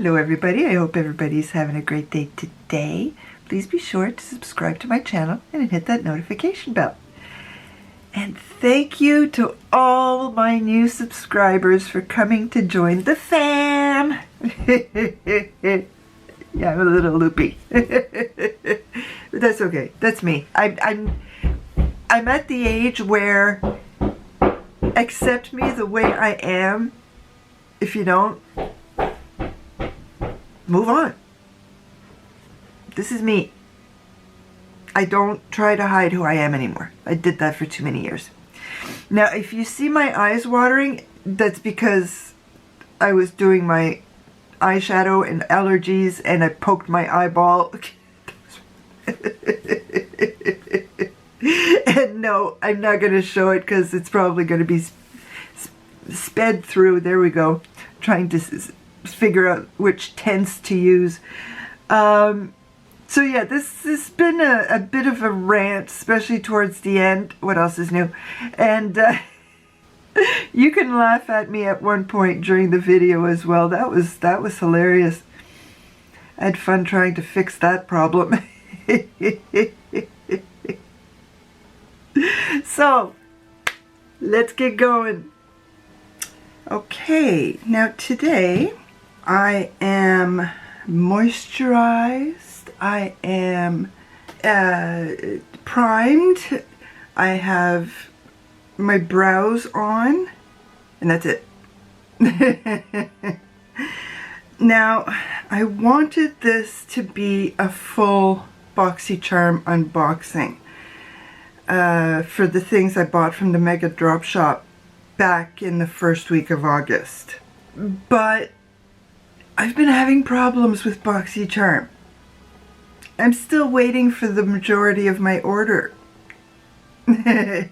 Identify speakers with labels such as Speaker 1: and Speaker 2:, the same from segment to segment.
Speaker 1: Hello everybody, I hope everybody's having a great day today. Please be sure to subscribe to my channel and hit that notification bell. And thank you to all my new subscribers for coming to join the fam. Yeah, I'm a little loopy. But that's okay, that's me. I'm at the age where accept me the way I am. If you don't, move on. This is me. I don't try to hide who I am anymore. I did that for too many years. Now, if you see my eyes watering, that's because I was doing my eyeshadow and allergies and I poked my eyeball. And no, I'm not going to show it because it's probably going to be sped through. There we go. Trying to figure out which tense to use. So yeah, this has been a bit of a rant, especially towards the end. What else is new? And you can laugh at me at one point during the video as well. That was hilarious. I had fun trying to fix that problem. So let's get going. Okay, now today I am moisturized. I am primed. I have my brows on, and that's it. Now, I wanted this to be a full BoxyCharm unboxing for the things I bought from the Mega Drop Shop back in the first week of August. But I've been having problems with BoxyCharm. I'm still waiting for the majority of my order. One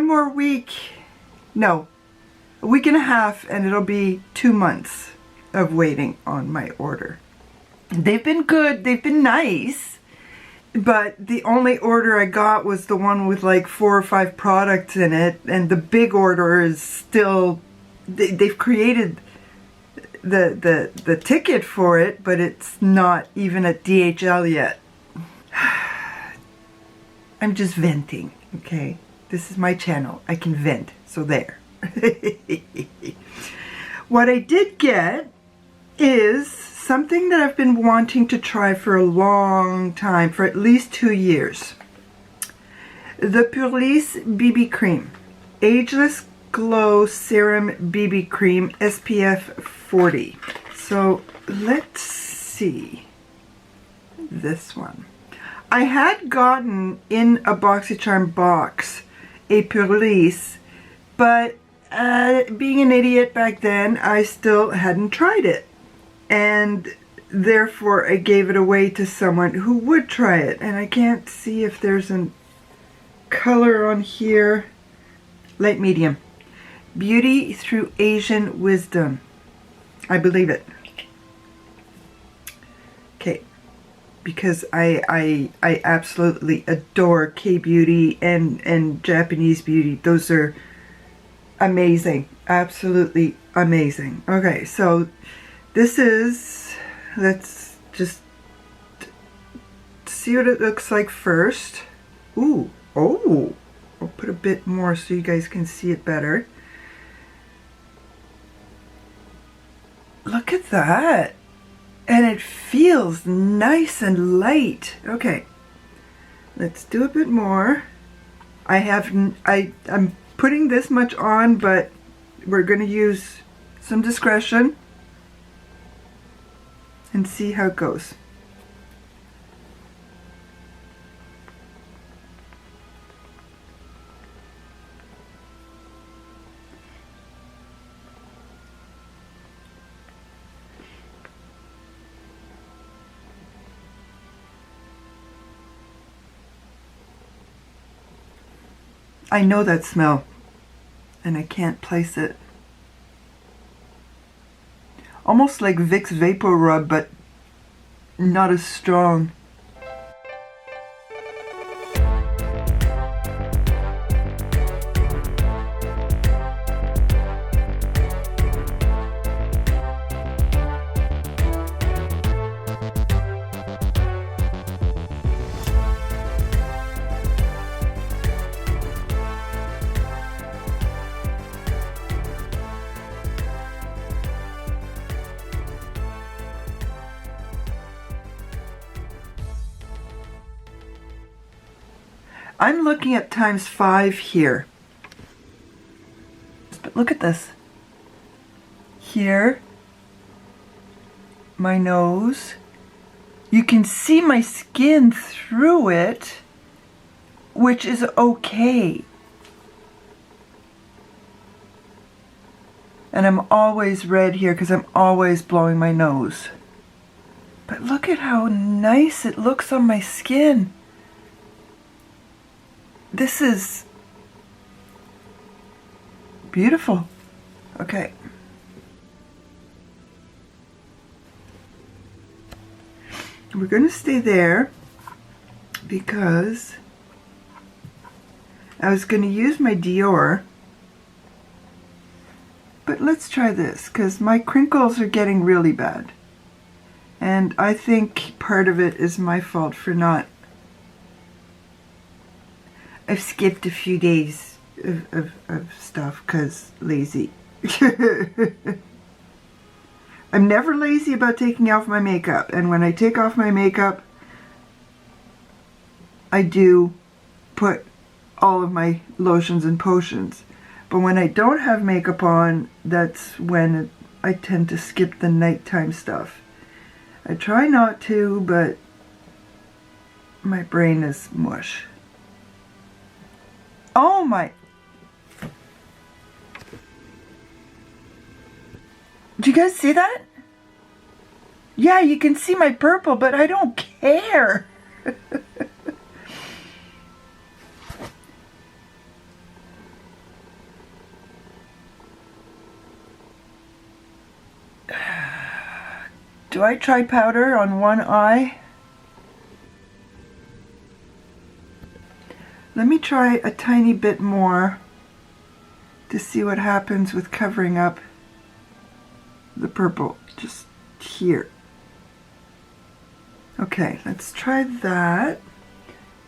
Speaker 1: more week, no, a week and a half, and it'll be 2 months of waiting on my order. They've been good, they've been nice, but the only order I got was the one with like 4 or 5 products in it, and the big order is still, they've created the ticket for it, but it's not even at DHL yet. I'm just venting, okay? This is my channel. I can vent, so there. What I did get is something that I've been wanting to try for a long time, for at least 2 years. The Purlisse BB Cream. Ageless Glow Serum BB Cream SPF 40. So let's see this one. I had gotten in a BoxyCharm box a Purlisse, but being an idiot back then, I still hadn't tried it. And therefore I gave it away to someone who would try it. And I can't see if there's a color on here. Light medium. Beauty through Asian wisdom. I believe it. Okay, because I absolutely adore K-beauty and Japanese beauty. Those are amazing, absolutely amazing. Okay, so this is, let's just see what it looks like first. Ooh, oh, I'll put a bit more so you guys can see it better. Look at that. And it feels nice and light. Okay. Let's do a bit more. I'm putting this much on, but we're going to use some discretion and see how it goes. I know that smell, and I can't place it. Almost like Vicks Vapor Rub, but not as strong. I'm looking at ×5 here. But look at this. Here, my nose. You can see my skin through it, which is okay. And I'm always red here because I'm always blowing my nose. But look at how nice it looks on my skin. This is beautiful. Okay. We're going to stay there because I was going to use my Dior. But let's try this because my crinkles are getting really bad. And I think part of it is my fault for not... I've skipped a few days of stuff because lazy. I'm never lazy about taking off my makeup. And when I take off my makeup, I do put all of my lotions and potions. But when I don't have makeup on, that's when I tend to skip the nighttime stuff. I try not to, but my brain is mush. Oh my... Do you guys see that? Yeah, you can see my purple, but I don't care. Do I try powder on one eye? Let me try a tiny bit more to see what happens with covering up the purple just here. Okay, let's try that.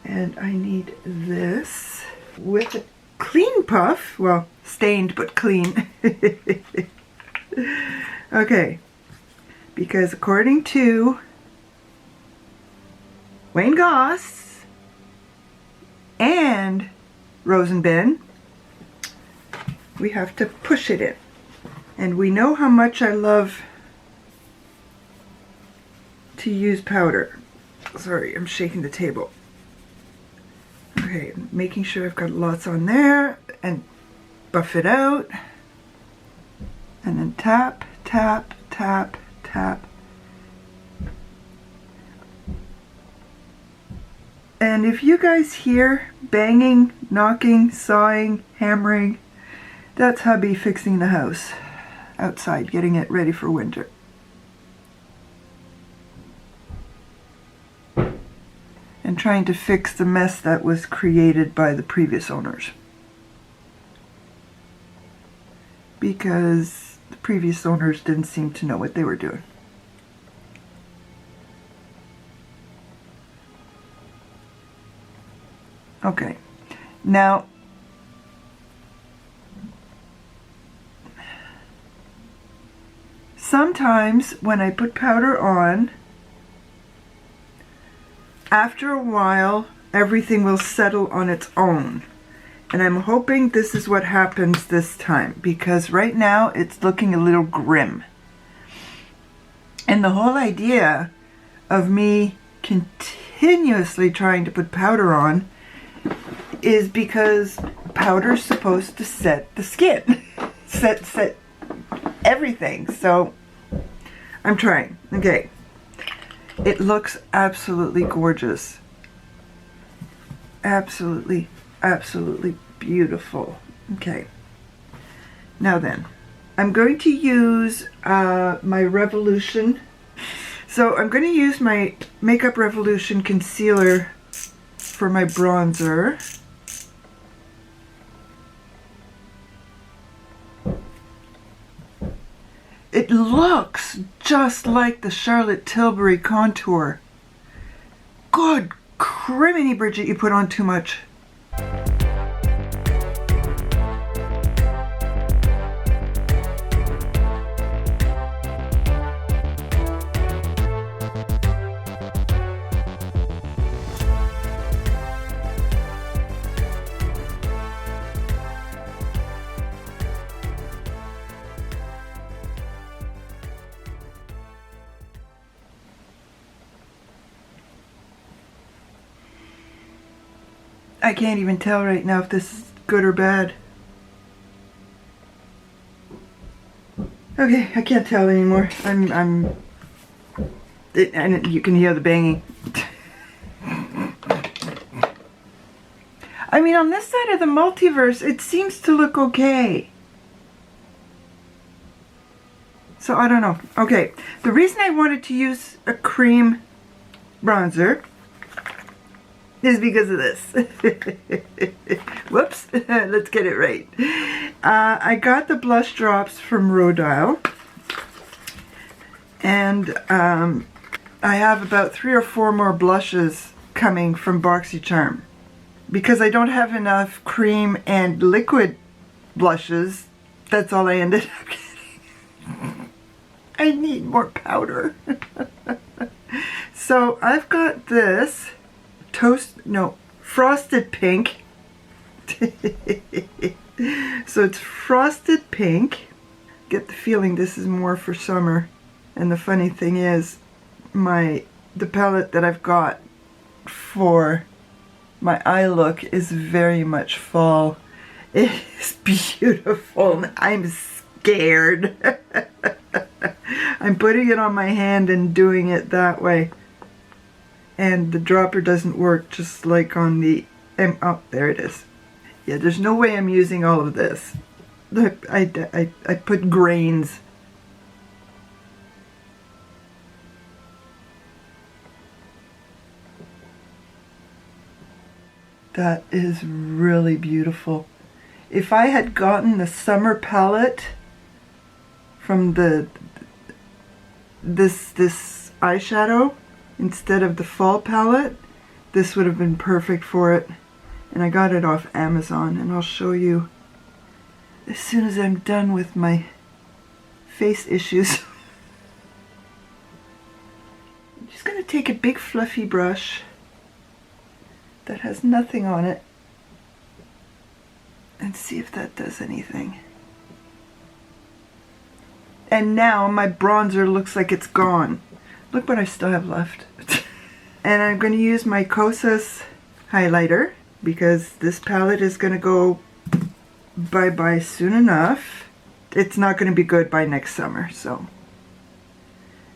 Speaker 1: And I need this with a clean puff. Well, stained but clean. Okay, because according to Wayne Goss and Rosenben, we have to push it in. And we know how much I love to use powder. Sorry, I'm shaking the table. Okay, making sure I've got lots on there and buff it out. And then tap, tap, tap, tap. And if you guys hear banging, knocking, sawing, hammering, that's hubby fixing the house outside, getting it ready for winter. And trying to fix the mess that was created by the previous owners. Because the previous owners didn't seem to know what they were doing. Okay, now sometimes when I put powder on, after a while everything will settle on its own. And I'm hoping this is what happens this time, because right now it's looking a little grim. And the whole idea of me continuously trying to put powder on is because powder's supposed to set the skin, set everything. So I'm trying. Okay, it looks absolutely gorgeous, absolutely beautiful. Okay, now then I'm going to use my Revolution. So I'm going to use my Makeup Revolution concealer for my bronzer. It looks just like the Charlotte Tilbury contour. Good criminy, Bridget, you put on too much. I can't even tell right now if this is good or bad. Okay, I can't tell anymore. And you can hear the banging. I mean, on this side of the multiverse, it seems to look okay. So I don't know. Okay, the reason I wanted to use a cream bronzer is because of this. Whoops, let's get it right. I got the blush drops from Rodile, and I have about 3 or 4 more blushes coming from BoxyCharm. Because I don't have enough cream and liquid blushes, that's all I ended up getting. I need more powder. So I've got this frosted pink. So it's frosted pink. Get the feeling this is more for summer. And the funny thing is, the palette that I've got for my eye look is very much fall. It is beautiful. I'm scared. I'm putting it on my hand and doing it that way. And the dropper doesn't work just like on the... oh, there it is. Yeah, there's no way I'm using all of this. I put grains. That is really beautiful. If I had gotten the summer palette from this eyeshadow instead of the fall palette, this would have been perfect for it. And I got it off Amazon, and I'll show you as soon as I'm done with my face issues. I'm just going to take a big fluffy brush that has nothing on it and see if that does anything. And now my bronzer looks like it's gone. Look what I still have left. And I'm going to use my Kosas highlighter because this palette is going to go bye-bye soon enough. It's not going to be good by next summer, so.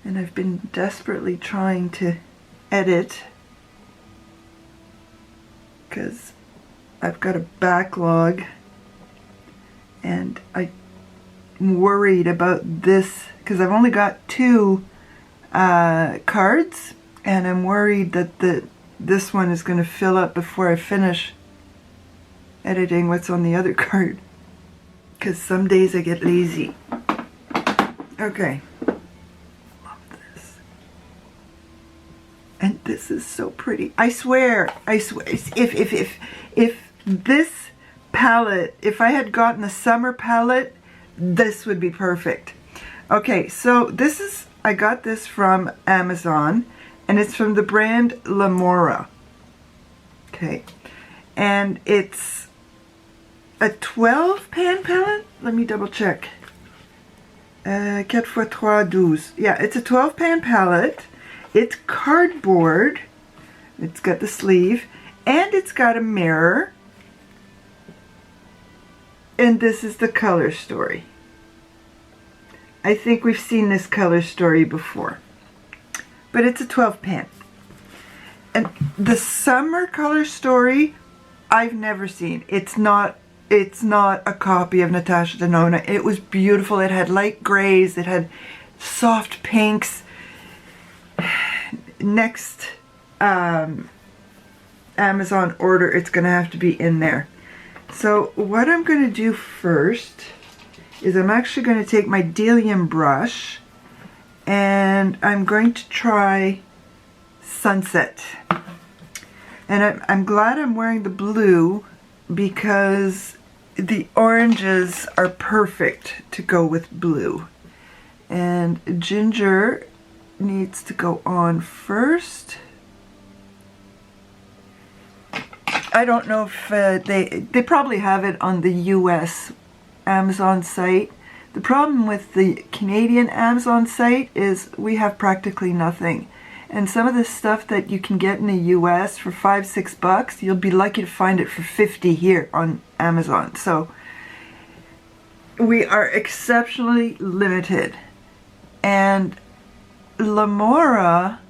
Speaker 1: And I've been desperately trying to edit because I've got a backlog and I'm worried about this because I've only got 2 cards, and I'm worried that this one is going to fill up before I finish editing what's on the other card, because some days I get lazy. Okay. Love this. And this is so pretty. I swear, if this palette, if I had gotten the summer palette, this would be perfect. Okay, so this is, I got this from Amazon, and it's from the brand Lamora. Okay, and it's a 12 pan palette. Let me double check. 4x3 12. Yeah, it's a 12 pan palette. It's cardboard. It's got the sleeve, and it's got a mirror. And this is the color story. I think we've seen this color story before. But it's a 12 pan. And the summer color story, I've never seen. It's not a copy of Natasha Denona. It was beautiful. It had light grays. It had soft pinks. Next Amazon order, it's going to have to be in there. So what I'm going to do first is I'm actually going to take my Delium brush and I'm going to try Sunset. And I'm glad I'm wearing the blue because the oranges are perfect to go with blue. And Ginger needs to go on first. I don't know if they probably have it on the US Amazon site. The problem with the Canadian Amazon site is we have practically nothing. And some of the stuff that you can get in the US for $5-6, you'll be lucky to find it for 50 here on Amazon. So we are exceptionally limited. And Lamora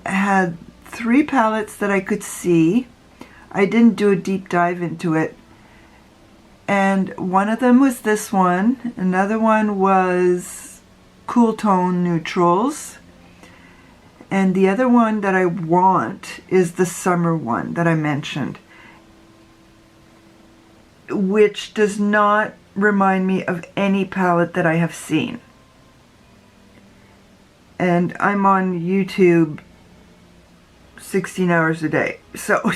Speaker 1: had 3 palettes that I could see. I didn't do a deep dive into it. And one of them was this one. Another one was Cool Tone Neutrals. And the other one that I want is the summer one that I mentioned, which does not remind me of any palette that I have seen. And I'm on YouTube 16 hours a day, so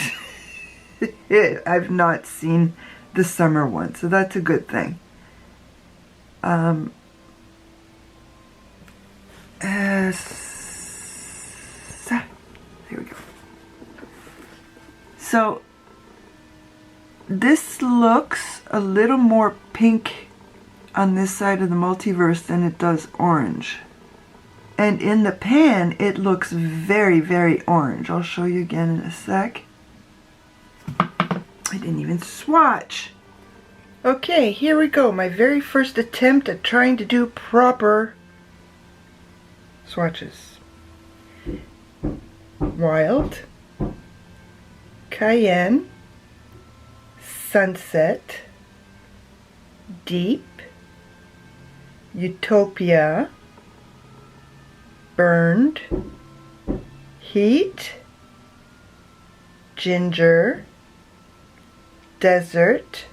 Speaker 1: I've not seen the summer one, so that's a good thing. There we go. So this looks a little more pink on this side of the multiverse than it does orange. And in the pan, it looks very, very orange. I'll show you again in a sec. I didn't even swatch. Okay, here we go. My very first attempt at trying to do proper swatches. Wild, Cayenne, Sunset, Deep, Utopia, Burned, Heat, Ginger, Desert,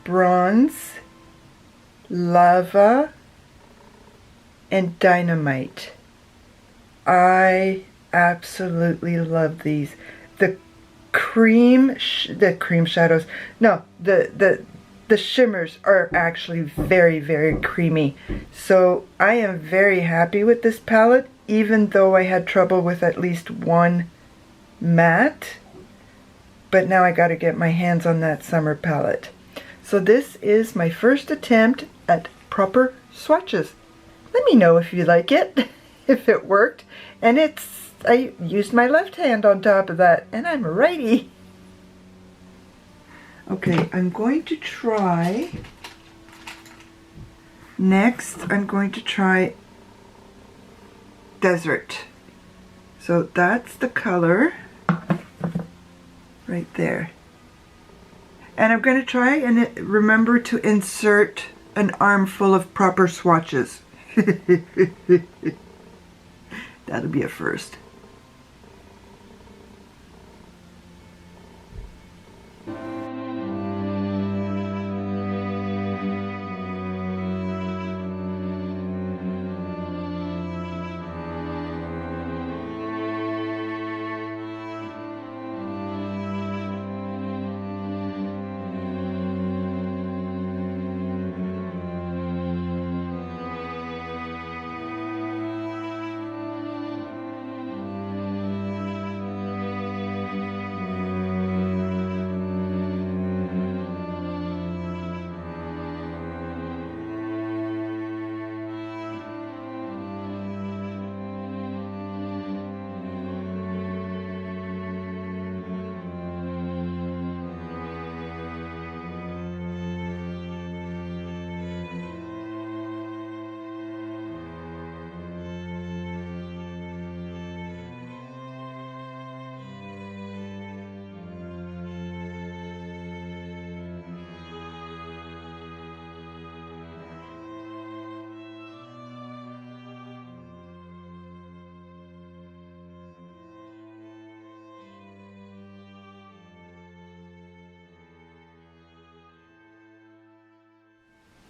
Speaker 1: Bronze, Lava, and Dynamite. I absolutely love these. The cream shadows. No, the shimmers are actually very, very creamy. So I am very happy with this palette, even though I had trouble with at least one matte. But now I got to get my hands on that summer palette. So this is my first attempt at proper swatches. Let me know if you like it, if it worked. And I used my left hand on top of that, and I'm a righty. Okay, I'm going to try, next I'm going to try Desert. So that's the color right there. And I'm going to try and remember to insert an armful of proper swatches. That'll be a first.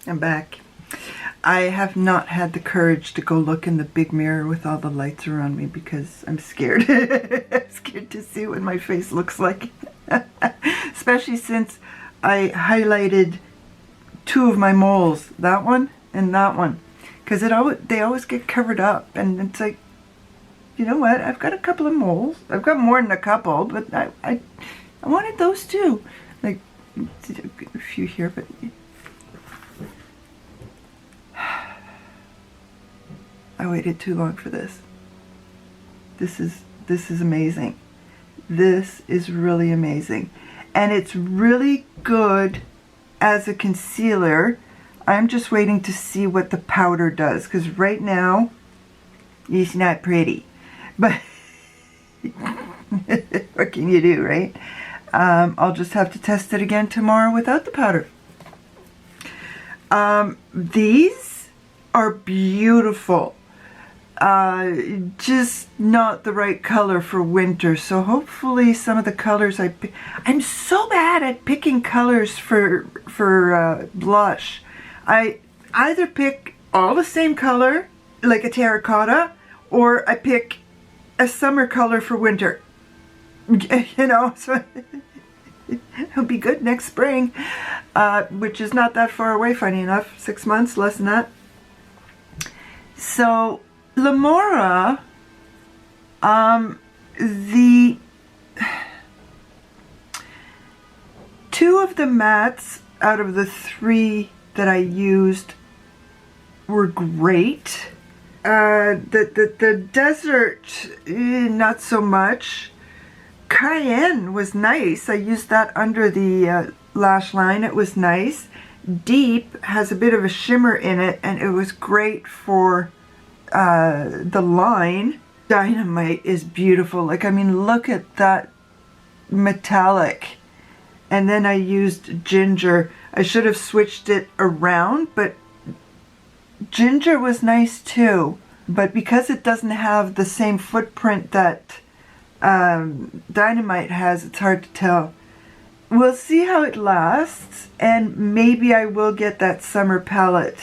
Speaker 1: I'm back. I have not had the courage to go look in the big mirror with all the lights around me because I'm scared. I'm scared to see what my face looks like. Especially since I highlighted 2 of my moles, that one and that one. Because they always get covered up, and it's like, you know what, I've got a couple of moles. I've got more than a couple, but I wanted those too. Like, a few here, but... I waited too long for this. This is amazing. This is really amazing. And it's really good as a concealer. I'm just waiting to see what the powder does, because right now it's not pretty. But what can you do, right? I'll just have to test it again tomorrow without the powder. These are beautiful. Just not the right color for winter, so hopefully some of the colors I'm so bad at picking colors for blush. I either pick all the same color, like a terracotta, or I pick a summer color for winter. You know, so it'll be good next spring, which is not that far away, funny enough. 6 months, less than that. So Lamora, the two of the mattes out of the 3 that I used were great. The desert, not so much. Cayenne was nice. I used that under the lash line. It was nice. Deep has a bit of a shimmer in it, and it was great for the line. Dynamite is beautiful. Like, I mean, look at that metallic. And then I used ginger. I should have switched it around, but ginger was nice too. But because it doesn't have the same footprint that Dynamite has, it's hard to tell. We'll see how it lasts, and maybe I will get that summer palette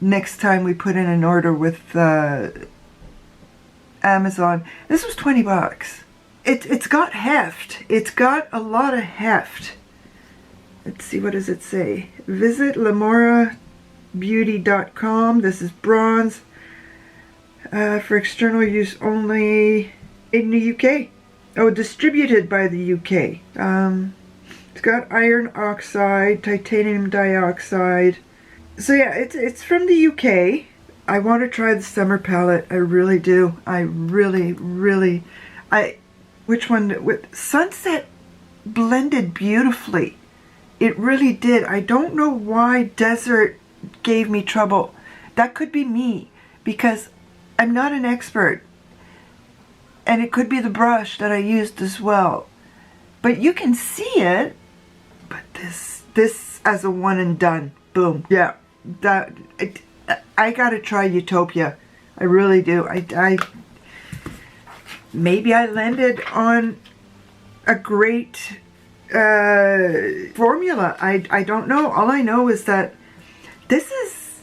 Speaker 1: next time we put in an order with Amazon. This was 20 bucks. It's got heft. It's got a lot of heft. Let's see, what does it say? Visit lamorabeauty.com. This is bronze for external use only in the UK. Oh, distributed by the UK. It's got iron oxide, titanium dioxide. So yeah, it's from the UK. I want to try the summer palette. I really do. I really. Which one? With Sunset blended beautifully. It really did. I don't know why Desert gave me trouble. That could be me, because I'm not an expert. And it could be the brush that I used as well. But you can see it. But this as a one and done. Boom. Yeah. I gotta try Utopia. I really do. Maybe I landed on a great formula. I don't know. All I know is that this is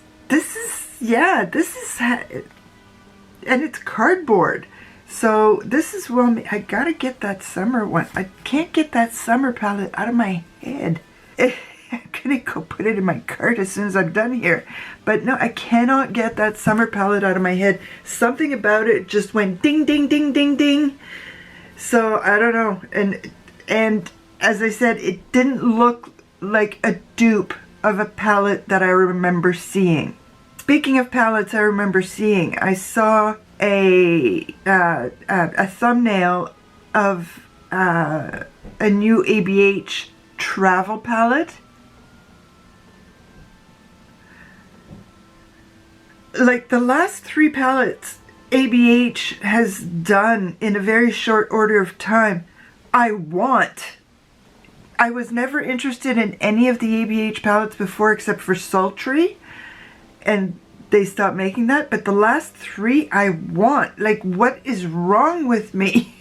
Speaker 1: and it's cardboard. So this is, well, I gotta get that summer one. I can't get that summer palette out of my head. I'm gonna go put it in my cart as soon as I'm done here. But no, I cannot get that summer palette out of my head. Something about it just went ding, ding, ding, ding, ding. So I don't know. And as I said, it didn't look like a dupe of a palette that I remember seeing. Speaking of palettes I remember seeing, I saw a thumbnail of a new ABH travel palette. Like the last 3 palettes ABH has done in a very short order of time, I was never interested in any of the ABH palettes before except for Sultry, and they stopped making that. But the last 3 I want. Like, what is wrong with me?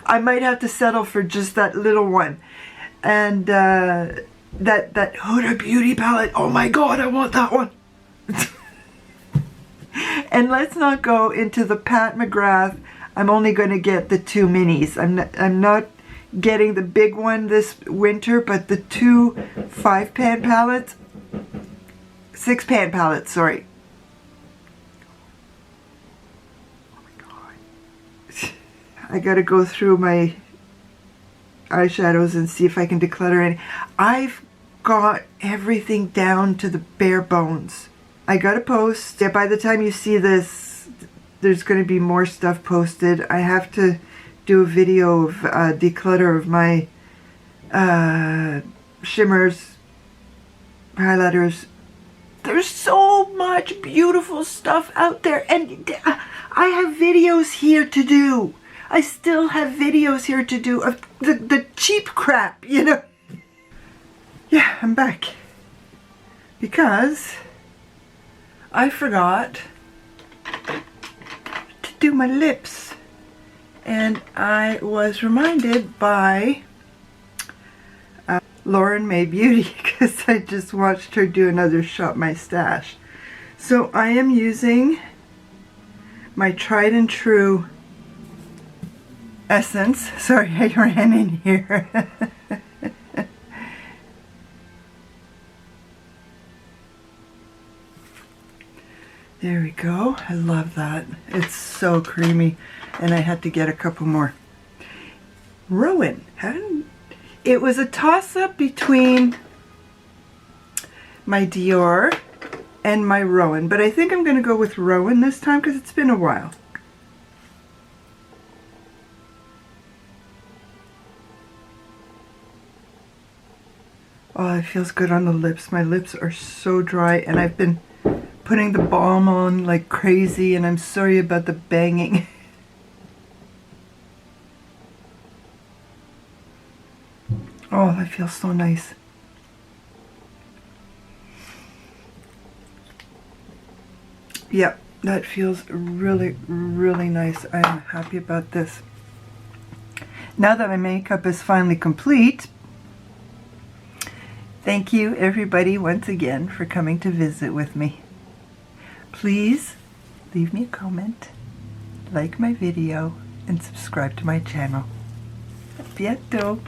Speaker 1: I might have to settle for just that little one. And that Huda Beauty palette, oh my god, I want that one. And let's not go into the Pat McGrath. I'm only going to get the 2 minis. I'm not getting the big one this winter, but the 2 5-pan palettes, 6-pan palettes, sorry. Oh my god. I gotta go through my eyeshadows and see if I can declutter any. I've got everything down to the bare bones. I gotta post. Yeah, by the time you see this, there's going to be more stuff posted. I have to do a video of declutter of my shimmers, highlighters. There's so much beautiful stuff out there, and I have videos here to do. I still have videos here to do of the cheap crap, you know. Yeah, I'm back because I forgot to do my lips, and I was reminded by Lauren May Beauty because I just watched her do another Shop My Stash. So I am using my tried and true essence. Sorry, I ran in here. There we go. I love that. It's so creamy, and I had to get a couple more. Rowan. It was a toss-up between my Dior and my Rowan, but I think I'm going to go with Rowan this time because it's been a while. Oh, it feels good on the lips. My lips are so dry, and I've been putting the balm on like crazy, and I'm sorry about the banging. Oh, that feels so nice. Yep, that feels really, really nice. I'm happy about this. Now that my makeup is finally complete, thank you everybody once again for coming to visit with me. Please leave me a comment, like my video, and subscribe to my channel. A bientôt!